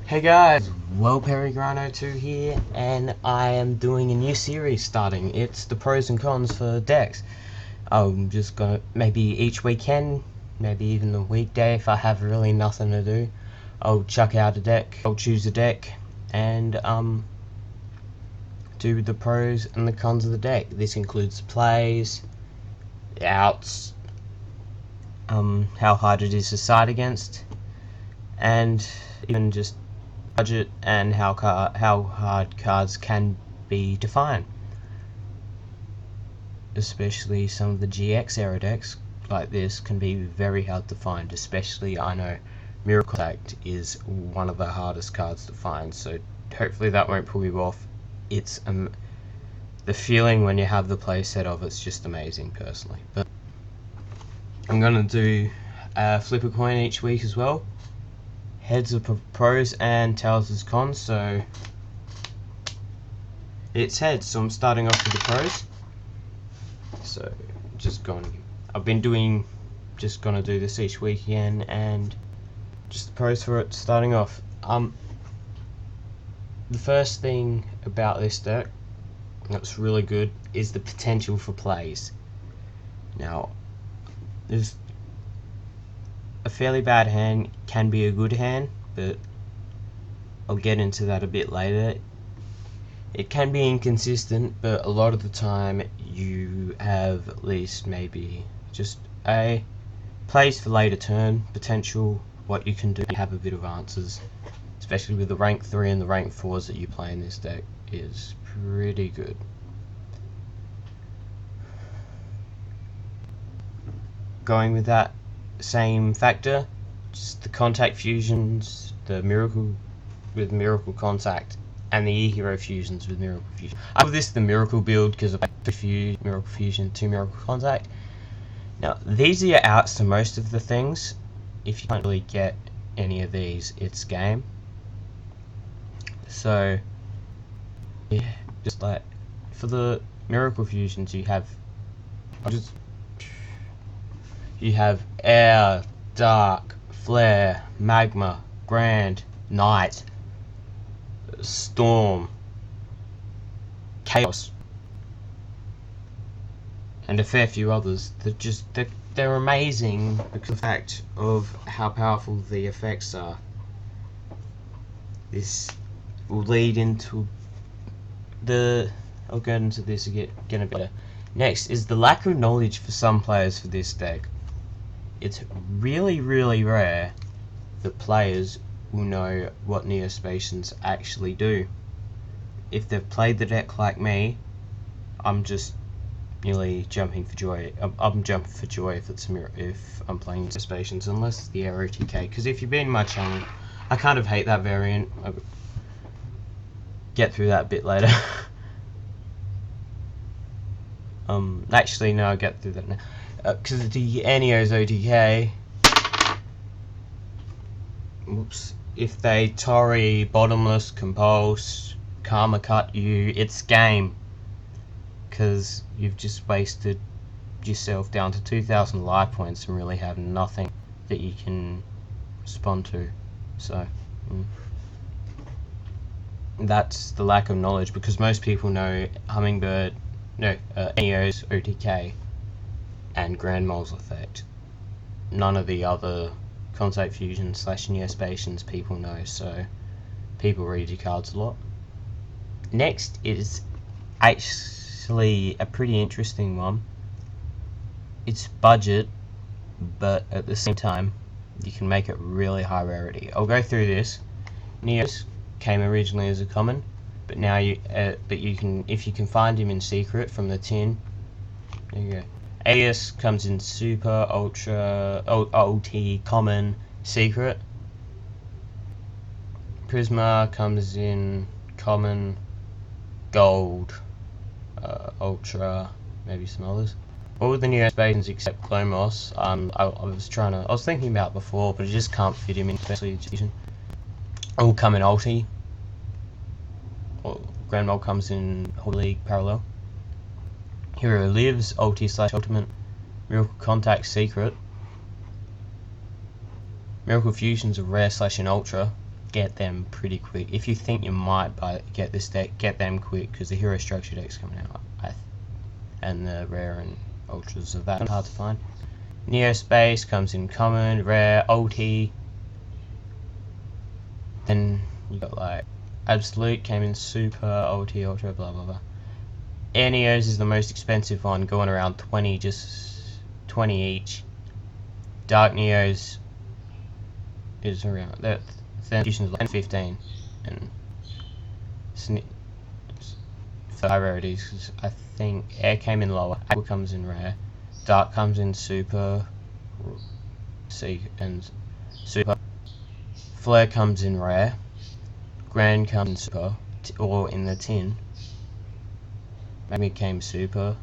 Hey guys, Peregrino2 here, and I am doing a new series starting. It's the pros and cons for decks. I'm just gonna, maybe each weekend, maybe even a weekday if I have really nothing to do, I'll chuck out a deck, I'll choose a deck, and do the pros and the cons of the deck. This includes plays, outs, how hard it is to side against, and even just budget and how hard cards can be to find. Especially some of the GX era decks like this can be very hard to find, especially I know Miracle Contact is one of the hardest cards to find, so hopefully that won't pull you off. It's the feeling when you have the playset of it's just amazing personally. But I'm gonna do flip a coin each week as well. Heads are pros and tails is cons, so it's heads, so I'm starting off with the pros. So just gonna do this each weekend, and just the pros for it starting off. The first thing about this deck that's really good is the potential for plays. Now, there's a fairly bad hand can be a good hand, but I'll get into that a bit later. It can be inconsistent, but a lot of the time you have at least maybe just a plays for later turn potential, what you can do, you have a bit of answers, especially with the rank 3 and the rank 4s that you play in this deck is pretty good. Going with that same factor, just the contact fusions, the miracle with miracle contact, and the E-Hero fusions with miracle fusion. I call this the miracle build because I play miracle fusion, 2 miracle contact. Now these are your outs to most of the things. If you can't really get any of these, it's game. So yeah, just like for the miracle fusions, you have air, dark, flare, magma, grand, night, storm, chaos, and a fair few others that they're amazing because of the fact of how powerful the effects are. This will lead into I'll get into this again a bit better. Next is the lack of knowledge for some players for this deck. It's really rare that players will know what Neo-Spacians actually do. If they've played the deck like me, I'm just nearly jumping for joy. I'm jumping for joy if I'm playing Neo-Spacians, unless it's the Air OTK. Because if you've been in my channel, I kind of hate that variant. I'll get through that a bit later. Actually, no, I'll get through that now. Because the Neo's OTK, if they Tori, Bottomless, Compulse, Karma Cut you, it's game. Because you've just wasted yourself down to 2,000 life points and really have nothing that you can respond to. So, that's the lack of knowledge, because most people know Hummingbird, Neo's OTK and Grand Mole's effect. None of the other Contact Fusion / Neo-Spacians people know, so people read your cards a lot. Next is actually a pretty interesting one. It's budget, but at the same time you can make it really high rarity. I'll go through this. Neos came originally as a common, but now you can, if you can find him in secret from the tin. There you go. Alias comes in super, ultra, OT, common, secret. Prisma comes in common, gold, ultra, maybe some others. All the Neo-Spacians except Clomos, I was thinking about before, but I just can't fit him in, especially Fusion. All come in ulti. Grand Mole comes in Holy League Parallel. Hero Lives, ulti / ultimate. Miracle Contact secret. Miracle Fusion's a rare / an ultra. get them pretty quick. If you think you might get this deck, get them quick, because the hero structure deck's coming out, and the rare and ultras of that are hard to find. Neo-Space comes in common, rare, ulti. Then you got like Absolute came in super, ulti, ultra, blah blah blah. Air Neos is the most expensive one, going around 20, just 20 each. Dark Neos is around that. Then editions like 15, and for high rarities, because I think Air came in lower, Aqua comes in rare, Dark comes in super, and super. Flare comes in rare, Grand comes in super, or in the tin. Maybe came super.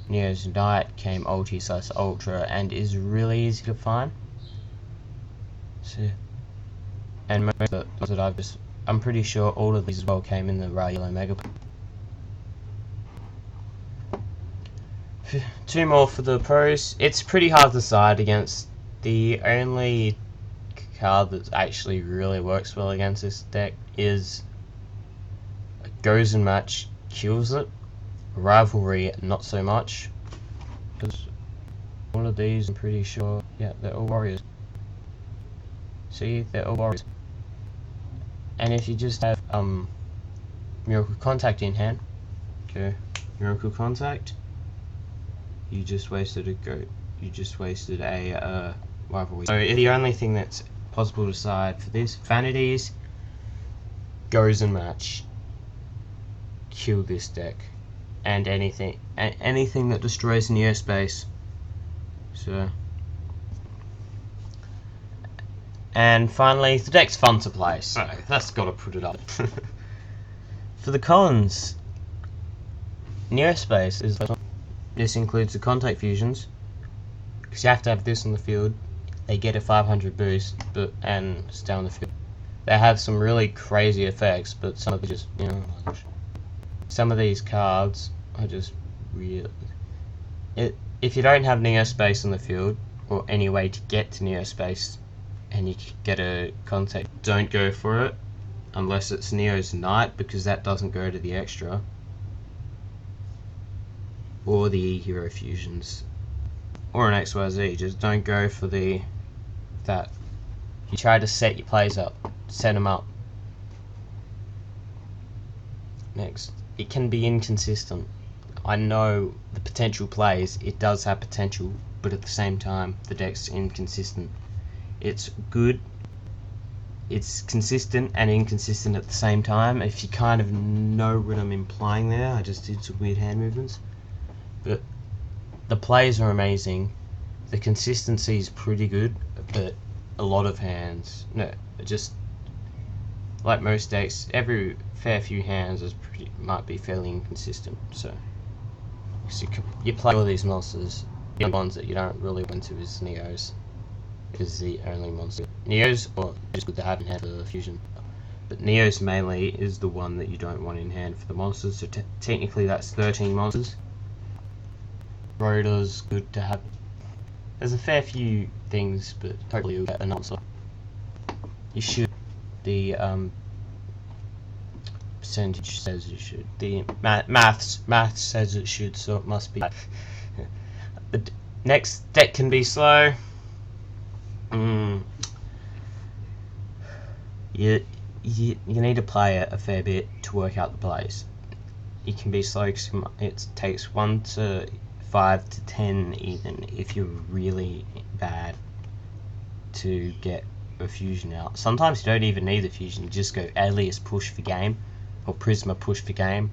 Neo's Knight came ulti / ultra and is really easy to find. So, and most of the ones that I'm pretty sure all of these as well came in the rare yellow mega. Two more for the pros. It's pretty hard to decide against. The only card that actually really works well against this deck is Goes and Match kills it. Rivalry not so much, because one of these I'm pretty sure, yeah, they're all warriors. See, they're all warriors. And if you just have Miracle Contact in hand, okay, Miracle Contact, you just wasted a rivalry. So the only thing that's possible to decide for this, Vanities, Goes and Match, kill this deck, and anything that destroys Neo-Space. So, and finally, the deck's fun to play, so that's got to put it up. For the cons, Neo-Space is. This includes the contact fusions, because you have to have this on the field. They get a 500 boost, and stay on the field. They have some really crazy effects, but some of them just, some of these cards are just real. If you don't have Neo-Space on the field, or any way to get to Neo-Space, and you get a contact, don't go for it, unless it's Neo's Knight, because that doesn't go to the extra. Or the hero fusions, or an XYZ. Just don't go for that. You try to set your plays up, set them up. Next, it can be inconsistent. I know the potential plays, it does have potential, but at the same time, the deck's inconsistent. It's good, it's consistent and inconsistent at the same time. If you kind of know what I'm implying there, I just did some weird hand movements. But the plays are amazing, the consistency is pretty good, but a lot of hands, just like most decks, every fair few hands might be fairly inconsistent. So you play all these monsters. The ones that you don't really want to is Neos, is the only monster. Neos, or just good to have in hand for the fusion, but Neos mainly is the one that you don't want in hand for the monsters. So technically that's 13 monsters. Rotor's good to have. There's a fair few things, but hopefully you'll get an answer. You should. The percentage says you should. The maths says it should, so it must be. The next deck can be slow. You need to play it a fair bit to work out the plays. It can be slow because it takes 1 to 5 to 10 even if you're really bad to get a fusion out. Sometimes you don't even need the fusion, you just go Alias push for game, or Prisma push for game.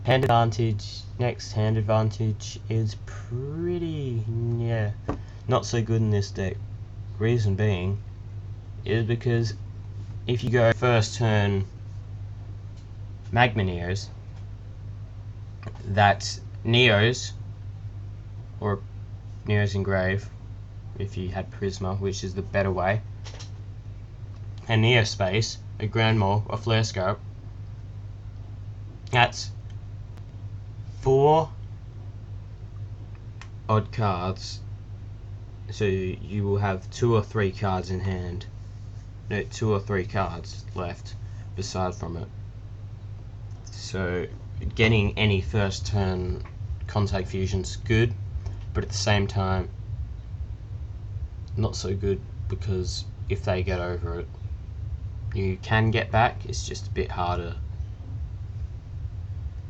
Hand advantage. Next, hand advantage is pretty, not so good in this deck. Reason being is because if you go first turn Magma Neos, that Neos, or Neos Engrave, if you had Prisma, which is the better way, and Neo-Space, a Grand Mole, a Flare Scope, that's 4 odd cards So you will have 2 or 3 cards in hand. No, 2 or 3 cards left beside from it. So getting any first turn contact fusion's good, but at the same time not so good, because if they get over it, you can get back, it's just a bit harder.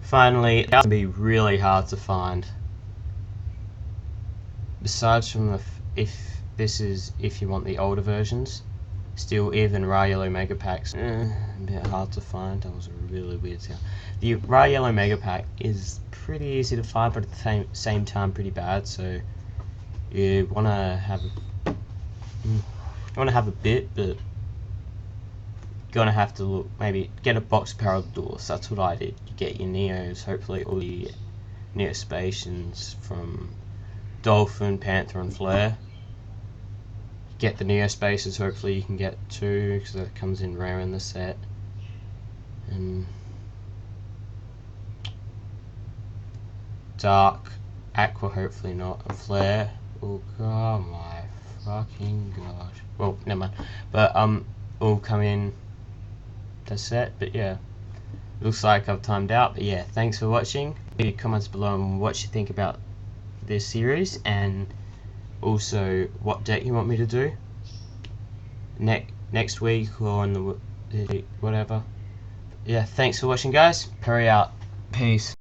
Finally, that can be really hard to find. Besides from the, if you want the older versions, still even Rare Yellow Mega Packs, a bit hard to find. That was a really weird sound. The Rare Yellow Mega Pack is pretty easy to find, but at the same time pretty bad. So you want to have a bit, but gonna have to look, maybe get a box Paradours. That's what I did. You get your Neos, hopefully all the Neo-Spacians from Dolphin, Panther and Flare. Get the Neo-Spacians, hopefully you can get 2, because that comes in rare in the set. And Dark, Aqua, hopefully not, and Flare. Oh god, my fucking gosh. Well, never mind. But all come in the set. But yeah, looks like I've timed out. But yeah, thanks for watching. Leave your comments below on what you think about this series, and also what deck you want me to do next week or on the whatever. Yeah, thanks for watching, guys. Perry out. Peace.